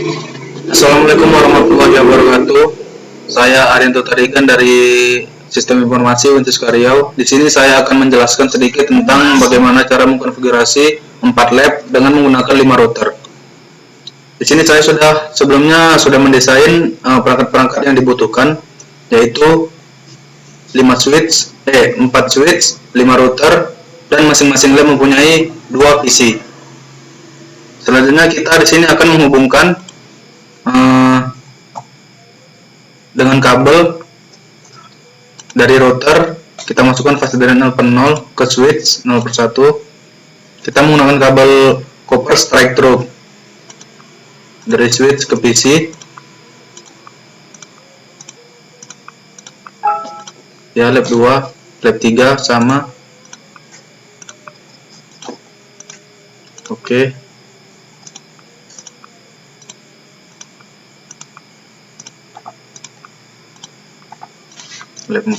Assalamualaikum warahmatullahi wabarakatuh. Saya Arianto Tarigan dari Sistem Informasi Unisika Riau. Di sini saya akan menjelaskan sedikit tentang bagaimana cara mengkonfigurasi 4 lab dengan menggunakan 5 router. Di sini saya sebelumnya sudah mendesain perangkat-perangkat yang dibutuhkan, yaitu 4 switch, 5 router, dan masing-masing lab mempunyai 2 PC. Selanjutnya kita di sini akan menghubungkan dengan kabel dari router. Kita masukkan fase dari 0 per 0 ke switch 0 per 1. Kita menggunakan kabel copper strike through dari switch ke PC. Ya, lab 2, lab 3 sama. Oke. Lab 4.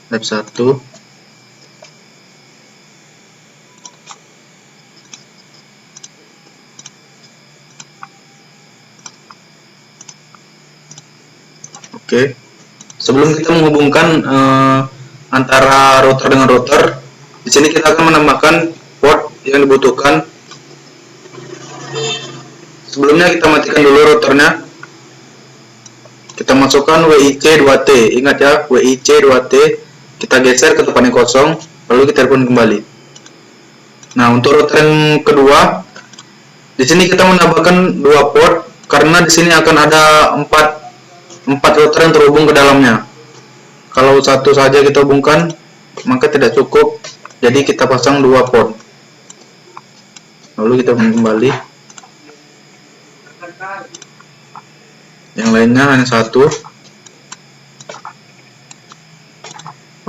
Lab 1. Oke. Sebelum kita menghubungkan antara router dengan router, di sini kita akan menambahkan port yang dibutuhkan. Sebelumnya kita matikan dulu routernya. Kita masukkan WIC 2T. Ingat ya, WIC 2T. Kita geser ke tempat yang kosong, lalu kita telepon kembali. Nah, untuk router yang kedua, di sini kita menambahkan 2 port karena di sini akan ada 4 router yang terhubung ke dalamnya. Kalau satu saja kita hubungkan, maka tidak cukup. Jadi kita pasang 2 port. Lalu kita hubung kembali. Yang lainnya hanya 1.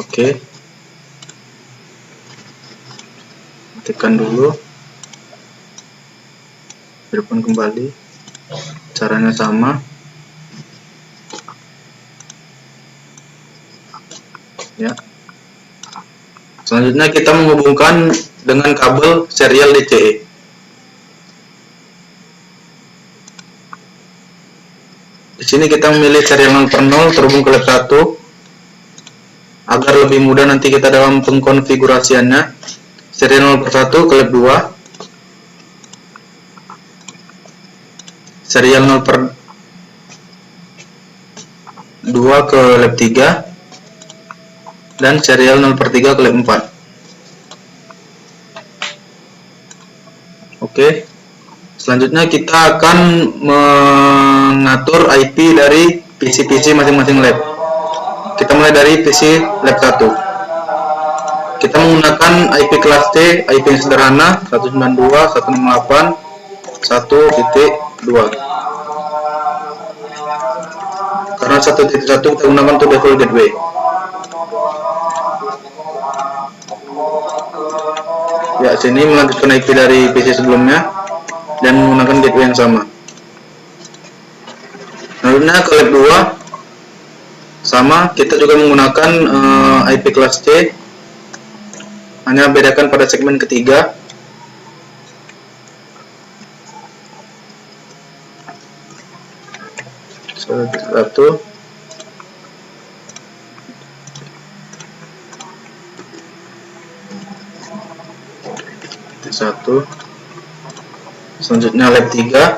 Oke. Tekan dulu. Telepon kembali. Caranya sama. Ya. Selanjutnya kita menghubungkan dengan kabel serial DCE. Di sini kita memilih serial 0 per 0 terhubung ke lab 1 agar lebih mudah nanti kita dalam pengkonfigurasiannya. Serial 0 per 1 ke lab 2, serial 0 per 2 ke lab 3, dan serial 0 per 3 ke lab 4. Oke. Selanjutnya kita akan mengatur IP dari PC-PC masing-masing lab. Kita mulai dari PC lab 1. Kita menggunakan IP kelas C, IP yang sederhana 192.168.1.2. Karena 1.1 kita gunakan untuk default gateway. Ya, sini melanjutkan IP dari PC sebelumnya dan menggunakan gateway yang sama. Lalunya ke lab 2 sama, kita juga menggunakan IP kelas C, hanya bedakan pada segmen ketiga. Satu. Selanjutnya lab 3.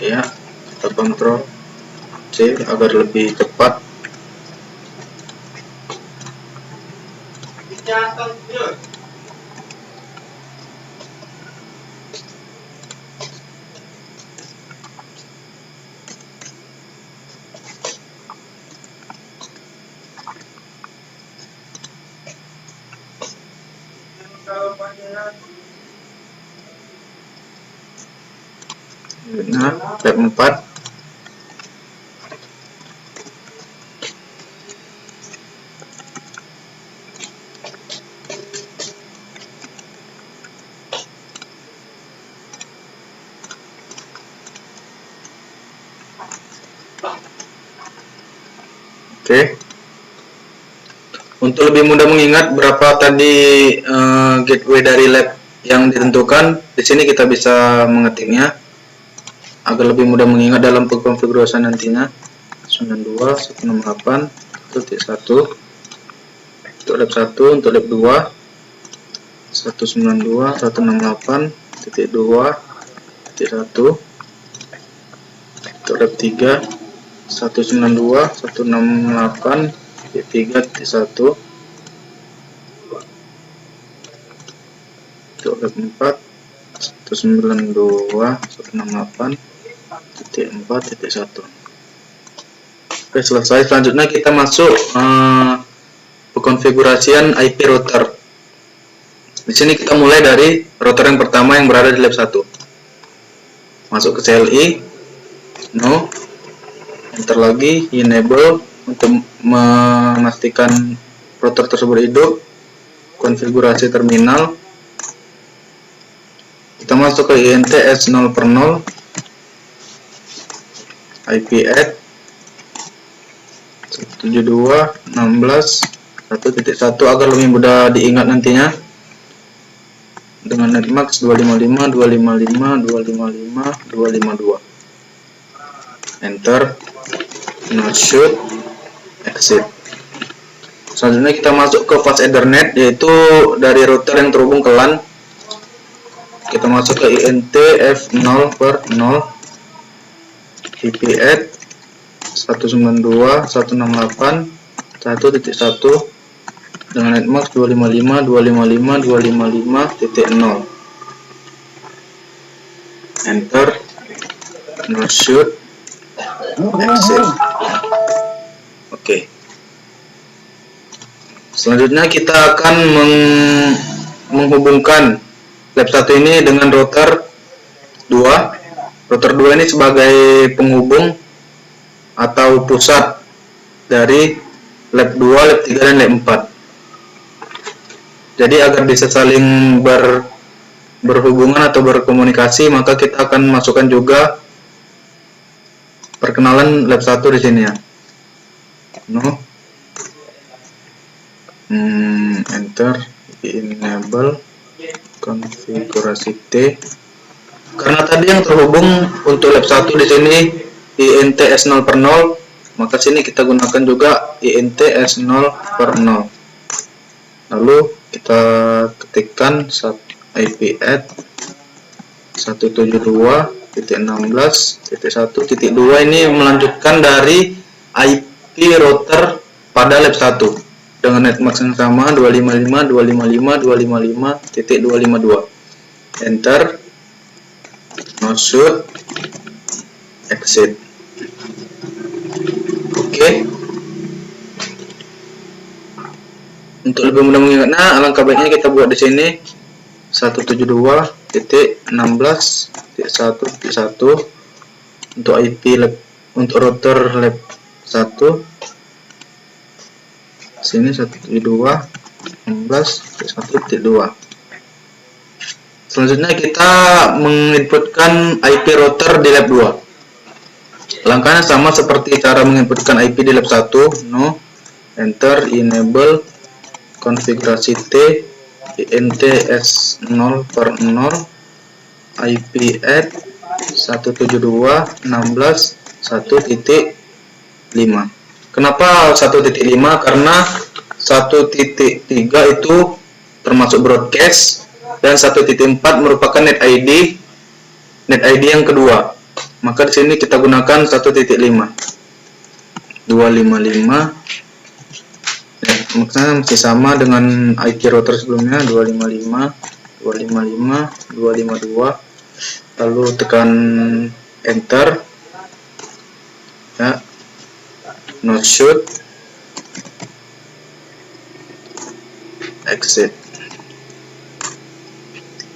Ya, kita kontrol C agar lebih cepat. Nah, lab 4. Untuk lebih mudah mengingat berapa tadi gateway dari lab yang ditentukan, di sini kita bisa mengetiknya agar lebih mudah mengingat dalam pengkonfigurasian nantinya. 92.168.1 untuk lab 1, untuk lab 2 192.168.2.1 untuk lab 3 192.168.3.1 untuk lab 4 192.168.4.1. Oke, selesai. Selanjutnya kita masuk pengkonfigurasian IP router. Di sini kita mulai dari router yang pertama yang berada di lab 1. Masuk ke CLI, no, enter lagi, enable untuk memastikan router tersebut hidup. Konfigurasi terminal. Kita masuk ke INT S0/0, IP add 172.16.1.1 agar lebih mudah diingat nantinya, dengan netmask 255.255.255.252. Enter, no shoot, exit. Selanjutnya kita masuk ke fast ethernet, yaitu dari router yang terhubung ke LAN. Kita masuk ke INT F0/0, IP add 192.168.1.1 dengan netmask 255.255.255.0. Enter, no shoot, exit. Oke. Selanjutnya kita akan menghubungkan lab 1 ini dengan router 2. Router 2 ini sebagai penghubung atau pusat dari lab 2, lab 3, dan lab 4. Jadi agar bisa saling berhubungan atau berkomunikasi, maka kita akan masukkan juga perkenalan lab 1 di sini ya. No. Enter, enable konfigurasi T. Karena tadi yang terhubung untuk lab 1 di sini INT S0/0, maka sini kita gunakan juga INT S0/0. Lalu kita ketikkan IP add 172.16.1.2. ini melanjutkan dari IP router pada lab 1 dengan netmask yang sama 255.255.255.252. Enter, no shoot, exit. Oke. Untuk lebih mudah mengingatnya, alangkah baiknya kita buat di sini 172.16.1.1 untuk IP lab, untuk router lab 1. Sini 172.16.1.2. Selanjutnya kita menginputkan IP router di lab 2. Langkahnya sama seperti cara menginputkan IP di lab 1. No. Enter, enable konfigurasi T, INT S0/0, IP add 172.16.1.5. Kenapa 1.5? Karena 1.3 itu termasuk broadcast dan 1.4 merupakan net ID yang kedua. Maka di sini kita gunakan 1.5. 255. Maksudnya masih sama dengan IP router sebelumnya, 255.252. Lalu tekan enter. Ya. No shoot, exit.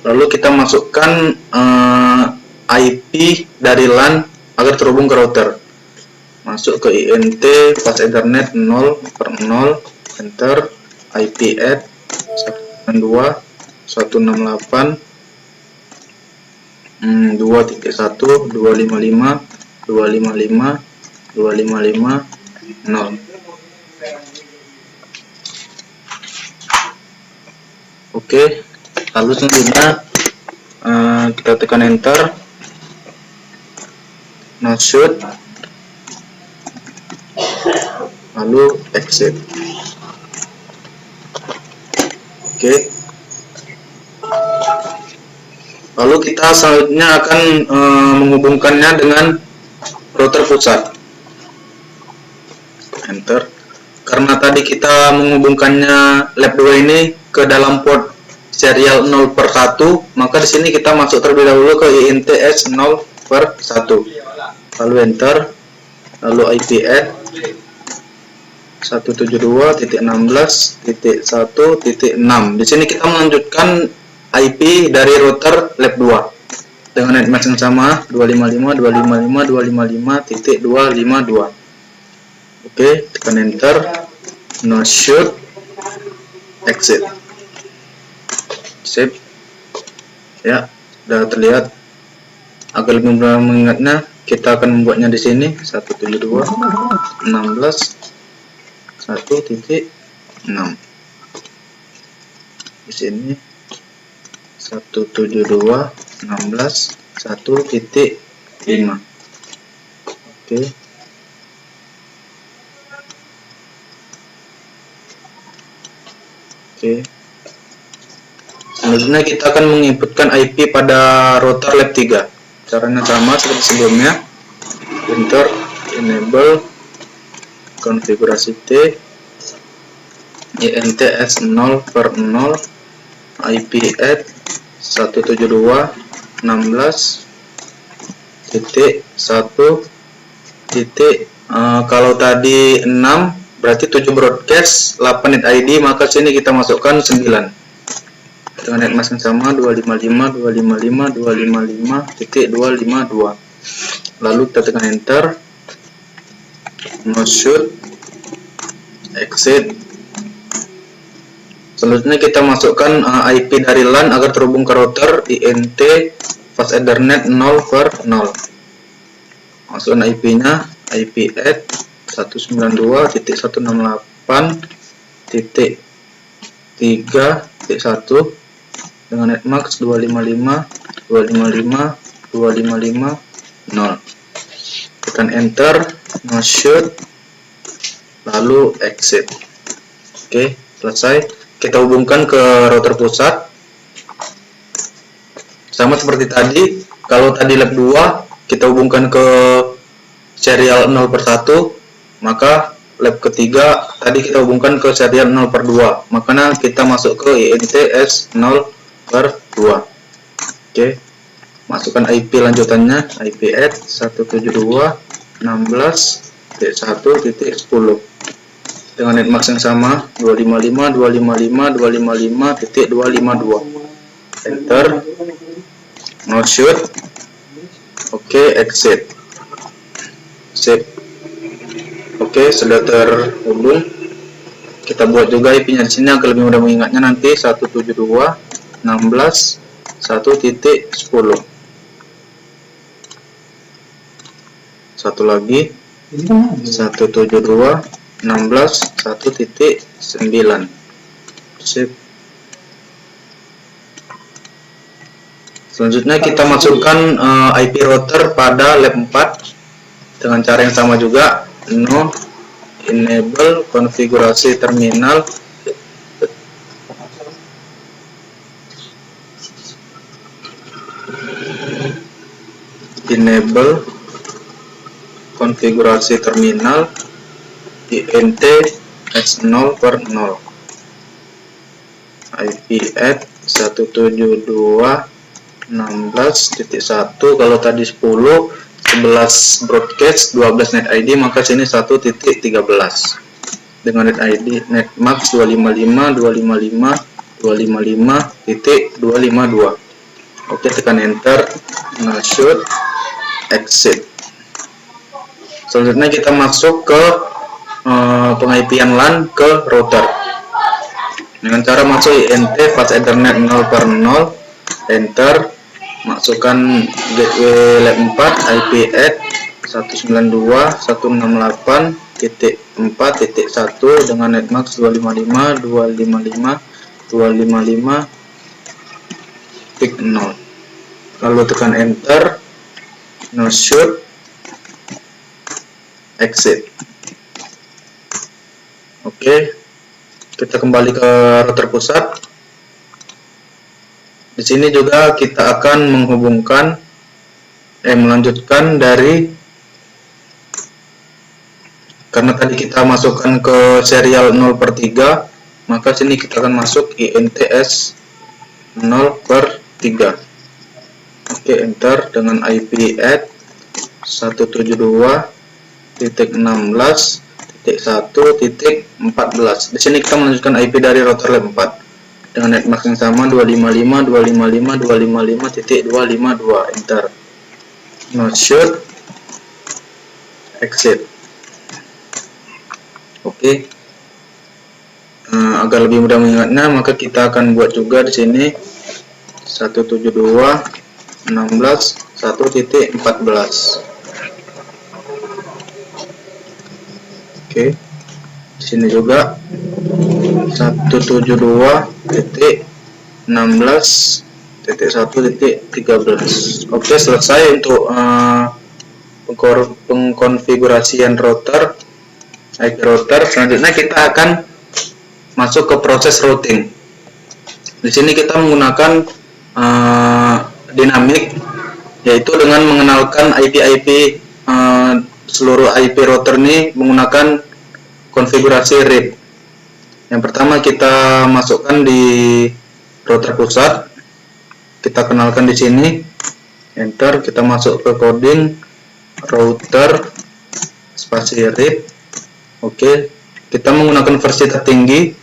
Lalu kita masukkan IP dari LAN agar terhubung ke router. Masuk ke INT fast ethernet 0/0, enter, IP add 192.168.2.1.255.255.0. Oke, lalu selanjutnya kita tekan enter, no shoot, lalu exit. Oke, lalu kita selanjutnya akan menghubungkannya dengan router pusat. Enter. Karena tadi kita menghubungkannya lab 2 ini ke dalam port serial 0/1, maka di sini kita masuk terlebih dahulu ke INTS 0/1. Lalu enter, lalu IP add 172.16.1.6. Di sini kita melanjutkan IP dari router lab 2 dengan netmask yang sama 255.255.255.252. Oke, tekan enter, no shoot, exit. Sip. Ya, sudah terlihat. Agar lebih mudah mengingatnya, kita akan membuatnya di sini 172.16.1.6. Di sini 172.16.1.5. Oke. Oke. Selanjutnya kita akan menginputkan IP pada router lab 3. Caranya sama seperti sebelumnya. Enter, enable, konfigurasi T, INTS 0/0, IP add 172.16.1. Kalau tadi 6 berarti 7 broadcast, 8 net ID, maka sini kita masukkan 9 dengan netmask yang sama 255.255.255.252. Lalu kita tekan enter, no shoot, exit. Selanjutnya kita masukkan IP dari LAN agar terhubung ke router INT Fast Ethernet 0/0. Masukkan IP-nya, IP add 192.168.3.1 dengan netmask 255.255.255.0. Tekan enter, no shoot, lalu exit. Oke, selesai. Kita hubungkan ke router pusat. Sama seperti tadi, kalau tadi lab 2 kita hubungkan ke serial 0/1, maka lab ketiga tadi kita hubungkan ke serial 0/2, makanya kita masuk ke INTS 0/2. Oke, masukkan IP lanjutannya, IP add 172.16.1.10 dengan netmask yang sama 255.255.255.252. Enter, no shoot, oke, exit. Sip. Oke, sudah terhubung. Kita buat juga IP-nya di sini agar lebih mudah mengingatnya nanti 172.16.1.10. Satu lagi 172.16.1.9. Sip. Selanjutnya kita masukkan IP router pada lab 4 dengan cara yang sama juga, no, enable, konfigurasi terminal, enable, konfigurasi terminal, INT S0/0, IP add 172.16.1. Kalau tadi 11 broadcast, 12 net ID, maka sini 1.13 dengan net ID netmask 255.255.255.252. Oke, tekan enter, no shoot, exit. Selanjutnya kita masuk ke peng-IP-an LAN ke router dengan cara masuk INT Fast Ethernet 0/0, enter, masukkan gateway lab 4, IP add 192.168.4.1 dengan netmask 255.255.255.1 255.0. Lalu tekan enter, no shoot, exit. Oke, kita kembali ke router pusat. Di sini juga kita akan melanjutkan dari, karena tadi kita masukkan ke serial 0/3, maka sini kita akan masuk INTS 0/3. Oke, enter dengan IP add 172.16.1.14. Di sini kita melanjutkan IP dari router lab 4 dengan netmask yang sama 255.255.255.252. Enter. No shoot, exit. Oke. Agar lebih mudah mengingatnya, maka kita akan buat juga di sini 172.16.1.14. Oke, di sini juga 172.16.1.13. Oke, selesai untuk pengkonfigurasian router, IP router. Selanjutnya kita akan masuk ke proses routing. Di sini kita menggunakan dinamik, yaitu dengan mengenalkan IP seluruh IP router ini menggunakan konfigurasi RIP. Yang pertama kita masukkan di router pusat, kita kenalkan di sini, enter, kita masuk ke coding router spasi RIP. Oke, kita menggunakan versi tertinggi.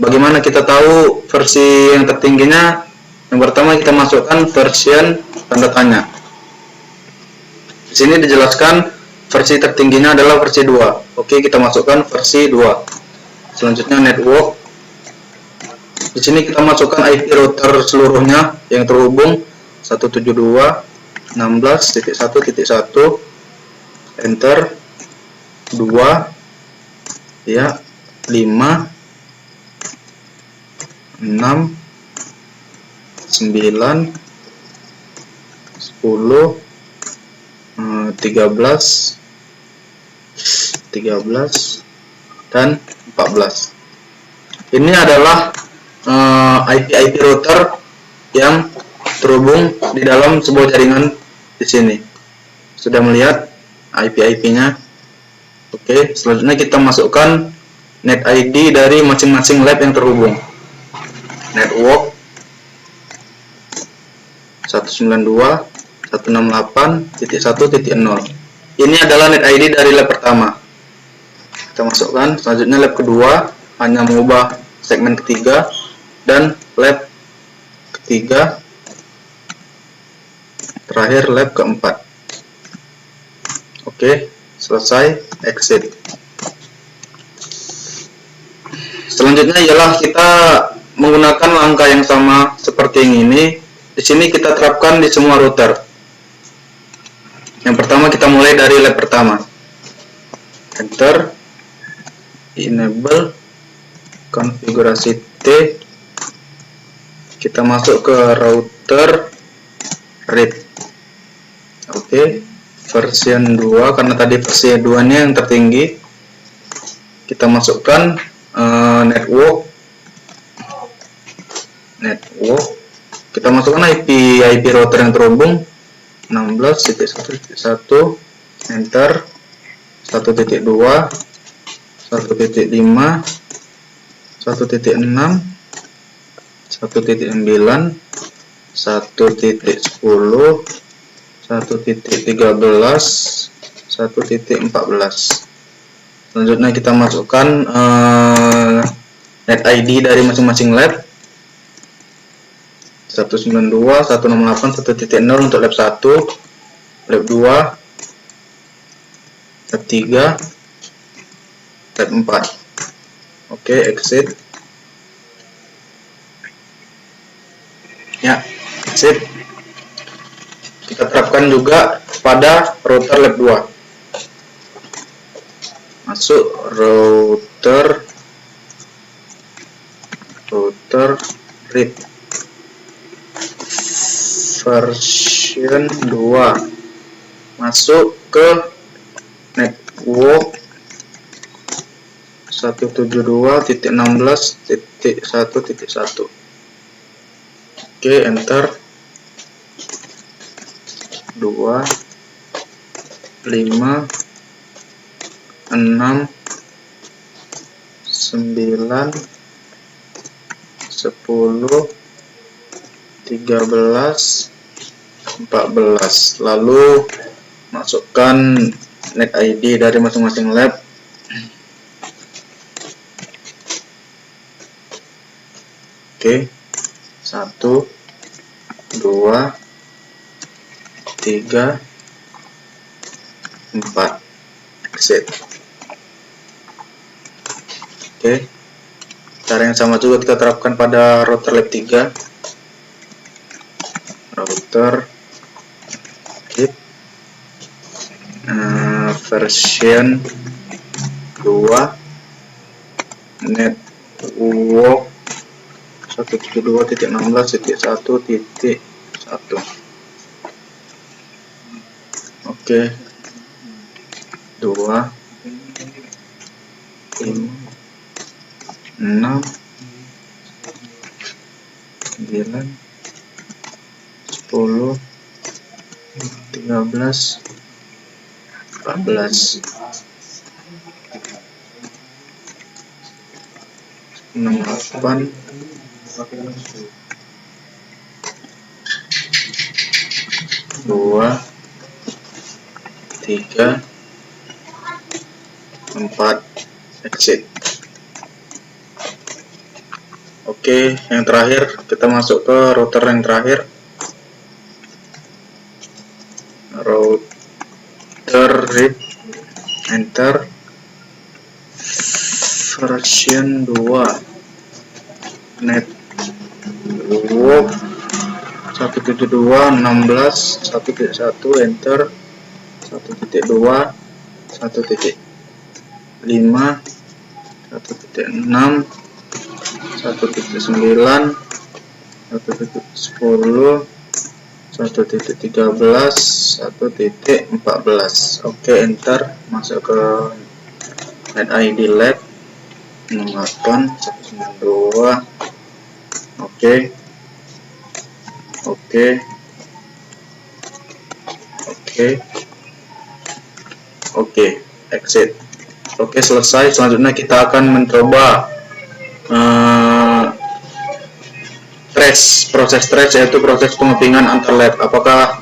Bagaimana kita tahu versi yang tertingginya? Yang pertama kita masukkan version tanda tanya. Di sini dijelaskan versi tertingginya adalah versi 2. Oke, kita masukkan versi 2. Selanjutnya network. Di sini kita masukkan IP router seluruhnya yang terhubung 172.16.1.1. Enter. 2 ya, 5 6 9 10 13 dan 14. Ini adalah IP router yang terhubung di dalam sebuah jaringan. Di sini sudah melihat IP-nya. Oke, selanjutnya kita masukkan net ID dari masing-masing lab yang terhubung. Network 192.168.1.0. Ini adalah net ID dari lab pertama. Kita masukkan. Selanjutnya lab kedua, hanya mengubah segmen ketiga, dan lab ketiga, terakhir lab keempat. Oke, selesai, exit. Selanjutnya ialah kita menggunakan langkah yang sama seperti yang ini. Di sini kita terapkan di semua router. Yang pertama kita mulai dari lab pertama. Enter, enable, konfigurasi T. Kita masuk ke router RIP. Oke, version 2, karena tadi versi 2 nya yang tertinggi. Kita masukkan network. Kita masukkan IP router yang terhubung 16.1.1, enter, 1.2, 1.5, 1.6, 1.9, 1.10, 1.13, 1.14. Selanjutnya kita masukkan net ID dari masing-masing lab. 192, 168, 1.0 untuk lab 1, lab 2, lab 3, lab 4. Oke, exit. Ya, exit. Kita terapkan juga pada router lab 2. Masuk router RIP version 2, masuk ke network 172.16.1.1. Oke, enter. 2 5 6 9 10 13 14. Lalu masukkan NET ID dari masing-masing lab. Oke, 1 2 3 4. Exit. Oke, cara yang sama juga kita terapkan pada router lab 3. Router RIP version 2 network 172.16.1.1. Oke, 2 5 6 9 10 13 14. 68 2 3 4. Exit. Oke, yang terakhir kita masuk ke router yang terakhir, router RIP, enter version 2 network 172.16.1.1, enter 1.2 1.5 1.6 1.9 1.10 1.13 1.14. Oke, enter. Masuk ke NET ID lab 68 192. Oke, oke, oke, oke. Exit. Oke, selesai. Selanjutnya kita akan mencoba proses trace, yaitu proses pengepingan antar lab. Apakah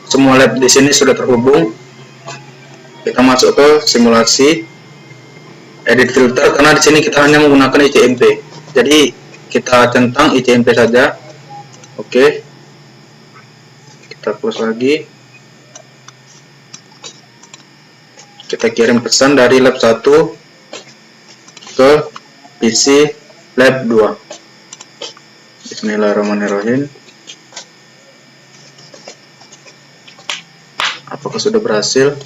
semua lab di sini sudah terhubung? Kita masuk ke simulasi, edit filter, karena di sini kita hanya menggunakan ICMP. Jadi kita centang ICMP saja. Oke, kita close lagi. Kita kirim pesan dari lab 1 ke PC lab 2. Bismillahirrahmanirrahim. Apakah sudah berhasil?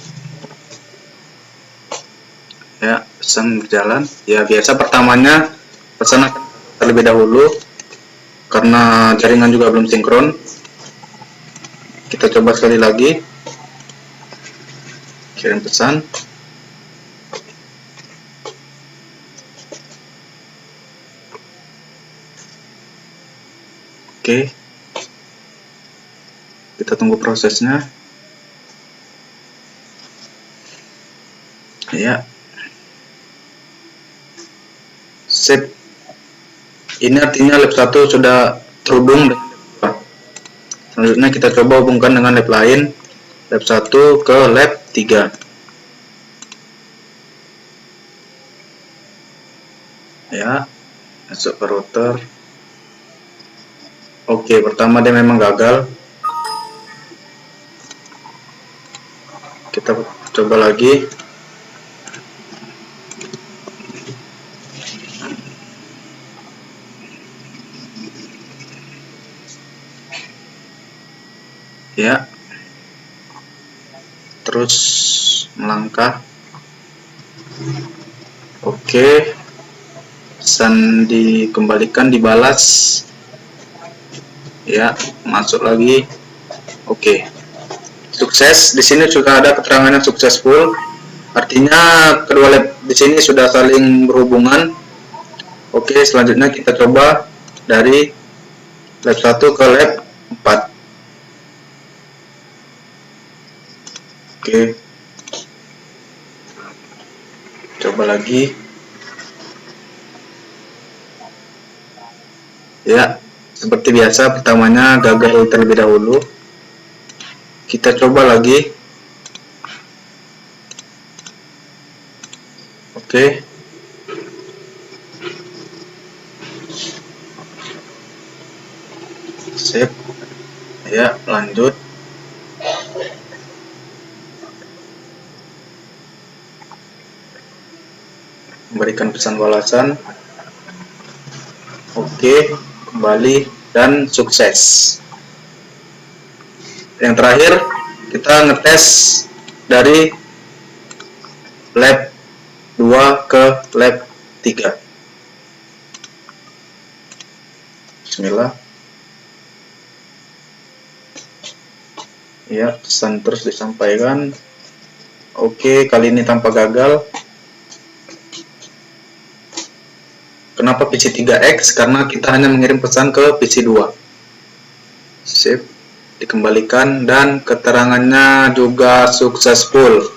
Ya, pesan berjalan. Ya, biasa pertamanya pesan akan terlebih dahulu karena jaringan juga belum sinkron. Kita coba sekali lagi. Kirim pesan. Oke, kita tunggu prosesnya. Ya, sip. Ini artinya lab 1 sudah terhubung dengan lab 2. Selanjutnya kita coba hubungkan dengan lab lain, lab 1 ke lab 3. Ya, masuk ke router. Oke, pertama dia memang gagal. Kita coba lagi. Ya, terus melangkah. Oke, pesan dikembalikan, dibalas. Ya, masuk lagi. Oke. Sukses. Di sini sudah ada keterangannya successful. Artinya kedua lab di sini sudah saling berhubungan. Oke, selanjutnya kita coba dari lab 1 ke lab 4. Oke. Coba lagi. Ya, seperti biasa pertamanya gagal terlebih dahulu. Kita coba lagi. Oke. Sip. Ya, lanjut. Memberikan pesan balasan. Oke, kembali dan sukses. Yang terakhir, kita ngetes dari lab 2 ke lab 3. Bismillah. Ya, pesan terus disampaikan. Oke, kali ini tanpa gagal. Kenapa PC 3X? Karena kita hanya mengirim pesan ke PC 2. Sip, dikembalikan dan keterangannya juga successful.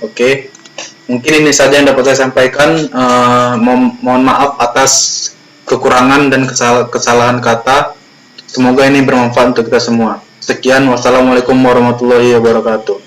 Oke, mungkin ini saja yang dapat saya sampaikan. Mohon maaf atas kekurangan dan kesalahan kata. Semoga ini bermanfaat untuk kita semua. Sekian, wassalamualaikum warahmatullahi wabarakatuh.